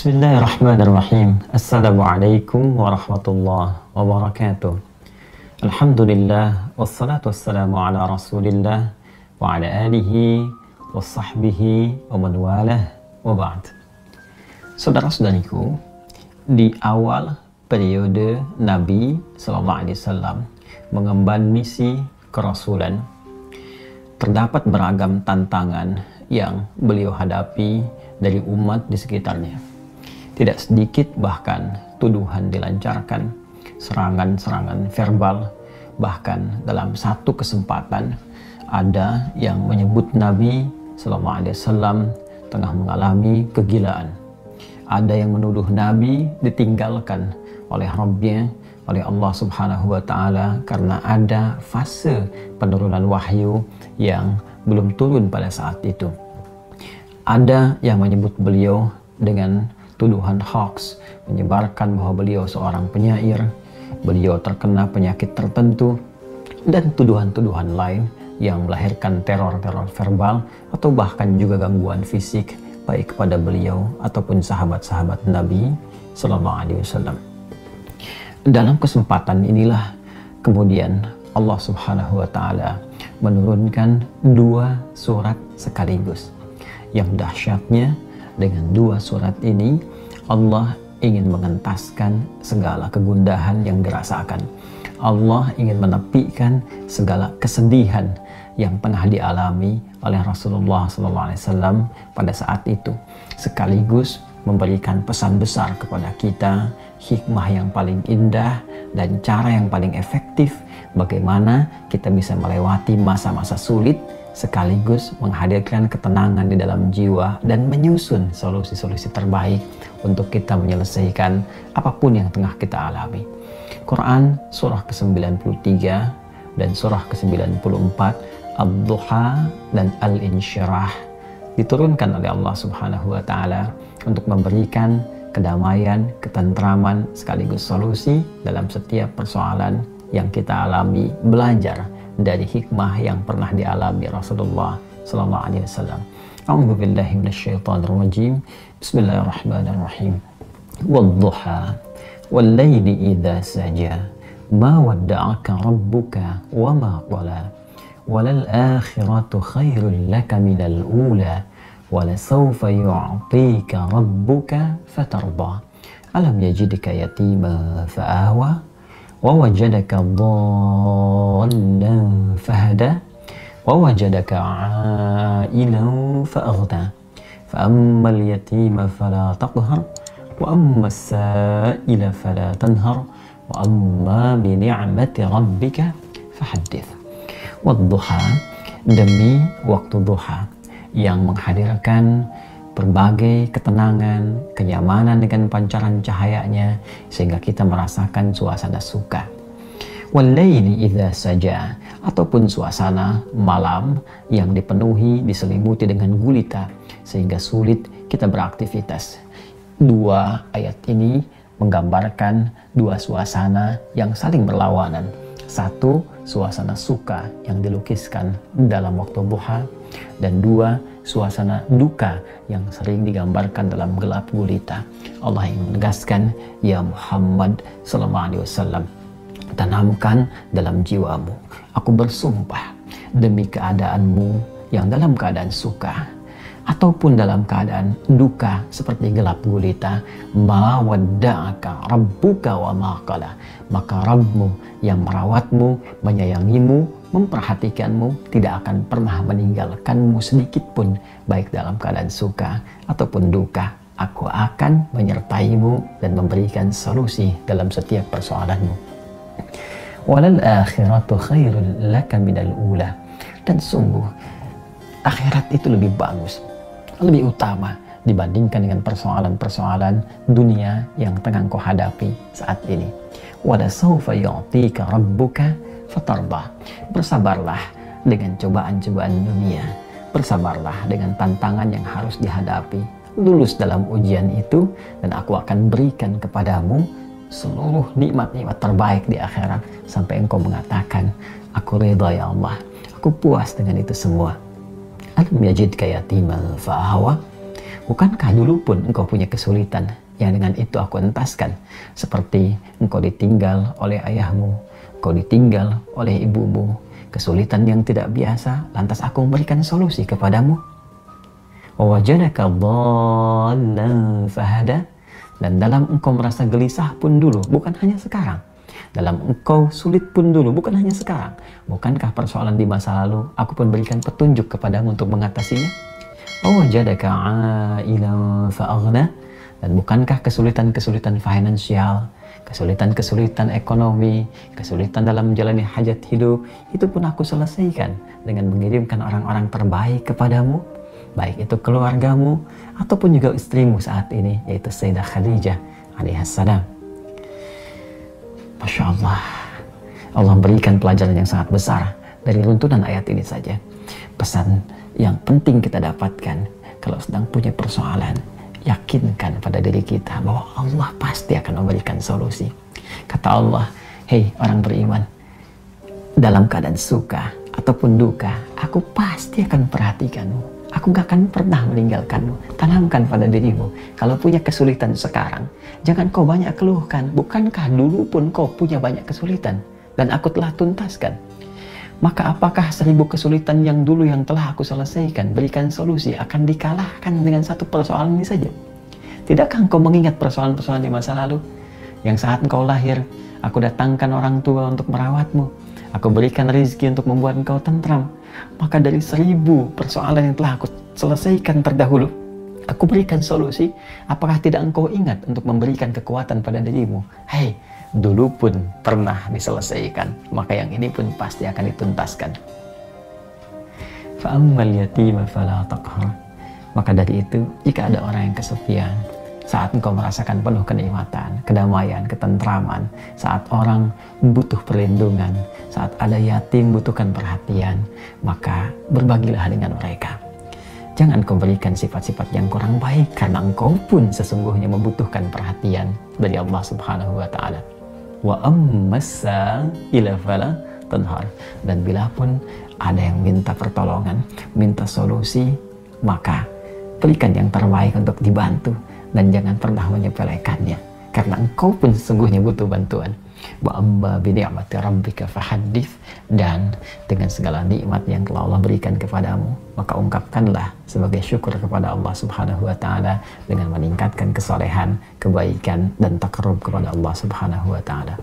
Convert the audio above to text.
Bismillahirrahmanirrahim. Assalamualaikum warahmatullahi wabarakatuh. Alhamdulillah, wassalatu wassalamu ala rasulillah wa ala alihi wa sahbihi wa man walah wa ba'd. Saudara-saudariku, di awal periode Nabi SAW mengemban misi kerasulan, terdapat beragam tantangan yang beliau hadapi dari umat di sekitarnya. Tidak sedikit bahkan tuduhan dilancarkan, serangan-serangan verbal, bahkan dalam satu kesempatan ada yang menyebut Nabi SAW tengah mengalami kegilaan. Ada yang menuduh Nabi ditinggalkan oleh Rabbnya, oleh Allah Subhanahu wa Ta'ala, karena ada fase penurunan wahyu yang belum turun pada saat itu. Ada yang menyebut beliau dengan tuduhan hoax, menyebarkan bahwa beliau seorang penyair, beliau terkena penyakit tertentu, dan tuduhan-tuduhan lain yang melahirkan teror-teror verbal atau bahkan juga gangguan fisik baik kepada beliau ataupun sahabat-sahabat Nabi Sallallahu Alaihi Wasallam. Dalam kesempatan inilah kemudian Allah Subhanahu wa Ta'ala menurunkan dua surat sekaligus. Yang dahsyatnya, dengan dua surat ini Allah ingin mengentaskan segala kegundahan yang dirasakan. Allah ingin menepikan segala kesedihan yang pernah dialami oleh Rasulullah SAW pada saat itu, sekaligus memberikan pesan besar kepada kita, hikmah yang paling indah dan cara yang paling efektif bagaimana kita bisa melewati masa-masa sulit, sekaligus menghadirkan ketenangan di dalam jiwa dan menyusun solusi-solusi terbaik untuk kita menyelesaikan apapun yang tengah kita alami. Quran surah ke-93 dan surah ke-94, Ad-Duha dan Al-Insyirah, diturunkan oleh Allah Subhanahu wa Ta'ala untuk memberikan kedamaian, ketentraman, sekaligus solusi dalam setiap persoalan yang kita alami, belajar dari hikmah yang pernah dialami Rasulullah Sallallahu Alaihi Wasallam. A'udzu billahi minasyaitonir rajim. Bismillahirrahmanirrahim. Wad-duha wal-laili idza saja ma wadda'aka rabbuka wa ma qala walal akhiratu khairul laka minal ula walasawfa yu'tika rabbuka fatarda alam yajidka yatima fa'awa ووجدك ضالا فهدى ووجدك عائلا فأغنى فأما اليتيم فلا تقهر وأما السائل فلا تنهر وأما بنعمة ربك فحدث. والضحى, demi waktu duha yang menghadirkan berbagai ketenangan, kenyamanan dengan pancaran cahayanya sehingga kita merasakan suasana suka. Wal-laili idza saja, ataupun suasana malam yang dipenuhi, diselimuti dengan gulita sehingga sulit kita beraktivitas. Dua ayat ini menggambarkan dua suasana yang saling berlawanan. Satu, suasana suka yang dilukiskan dalam waktu duha, dan dua, suasana duka yang sering digambarkan dalam gelap gulita. Allah yang menegaskan, ya Muhammad sallallahu alaihi wasallam, tanamkan dalam jiwamu, aku bersumpah demi keadaanmu yang dalam keadaan suka ataupun dalam keadaan duka seperti gelap gulita, ma wadda'aka rabbuka wa ma qala, maka Rabbmu yang merawatmu, menyayangimu, memperhatikanmu tidak akan pernah meninggalkanmu sedikit pun, baik dalam keadaan suka ataupun duka. Aku akan menyertaimu dan memberikan solusi dalam setiap persoalanmu. Walal akhiratu khairul laka minal ula, dan sungguh akhirat itu lebih bagus, lebih utama dibandingkan dengan persoalan-persoalan dunia yang tengah kau hadapi saat ini. Wala sawfa yu'tika rabbuka fatarda, bersabarlah dengan cobaan-cobaan dunia, bersabarlah dengan tantangan yang harus dihadapi, lulus dalam ujian itu dan aku akan berikan kepadamu seluruh nikmat-nikmat terbaik di akhirat sampai engkau mengatakan, aku ridha ya Allah, aku puas dengan itu semua. Alam yajidka yatiman fa'awa Bukankah dulu pun engkau punya kesulitan yang dengan itu aku entaskan, seperti engkau ditinggal oleh ayahmu, engkau ditinggal oleh ibumu, kesulitan yang tidak biasa, lantas aku memberikan solusi kepadamu. Wa wajadaka dhallan fahada, dan dalam engkau merasa gelisah pun dulu, bukan hanya sekarang. Dalam engkau sulit pun dulu, bukan hanya sekarang. Bukankah persoalan di masa lalu aku pun berikan petunjuk kepadamu untuk mengatasinya? Wa wajadaka ailan fa'aghna, dan bukankah kesulitan-kesulitan finansial, kesulitan-kesulitan ekonomi, kesulitan dalam menjalani hajat hidup, itu pun aku selesaikan dengan mengirimkan orang-orang terbaik kepadamu, baik itu keluargamu ataupun juga istrimu saat ini, yaitu Sayyidah Khadijah alaihassalam. Masya Allah, Allah berikan pelajaran yang sangat besar dari runtunan ayat ini saja. Pesan yang penting kita dapatkan kalau sedang punya persoalan, yakinkan pada diri kita bahwa Allah pasti akan memberikan solusi. Kata Allah, hei orang beriman, dalam keadaan suka ataupun duka, aku pasti akan perhatikanmu. Aku gak akan pernah meninggalkanmu. Tanamkan pada dirimu, kalau punya kesulitan sekarang, jangan kau banyak keluhkan. Bukankah dulu pun kau punya banyak kesulitan dan aku telah tuntaskan? Maka apakah 1000 kesulitan yang dulu yang telah aku selesaikan, berikan solusi, akan dikalahkan dengan satu persoalan ini saja? Tidakkah engkau mengingat persoalan-persoalan di masa lalu? Yang saat engkau lahir, aku datangkan orang tua untuk merawatmu. Aku berikan rezeki untuk membuat engkau tentram. Maka dari 1000 persoalan yang telah aku selesaikan terdahulu, aku berikan solusi. Apakah tidak engkau ingat untuk memberikan kekuatan pada dirimu? Hei, dulu pun pernah diselesaikan, maka yang ini pun pasti akan dituntaskan. Fa'ammal yatima fala taqhar. Maka dari itu, jika ada orang yang kesepian, saat engkau merasakan penuh kenikmatan, kedamaian, ketentraman, saat orang butuh perlindungan, saat ada yatim butuhkan perhatian, maka berbagilah dengan mereka. Jangan kau berikan sifat-sifat yang kurang baik, karena engkau pun sesungguhnya membutuhkan perhatian dari Allah Subhanahu wa Ta'ala. Wa ammasa ila fala tanhar. Dan bila pun ada yang minta pertolongan, minta solusi, maka berikan yang terbaik untuk dibantu. Dan jangan pernah menyepelekannya, karena engkau pun sesungguhnya butuh bantuan. Wa amma bi ni'mati rabbika fahaddits, dan dengan segala nikmat yang telah Allah berikan kepadamu, maka ungkapkanlah sebagai syukur kepada Allah Subhanahu wa Ta'ala dengan meningkatkan kesolehan, kebaikan, dan takarrub kepada Allah Subhanahu wa Ta'ala.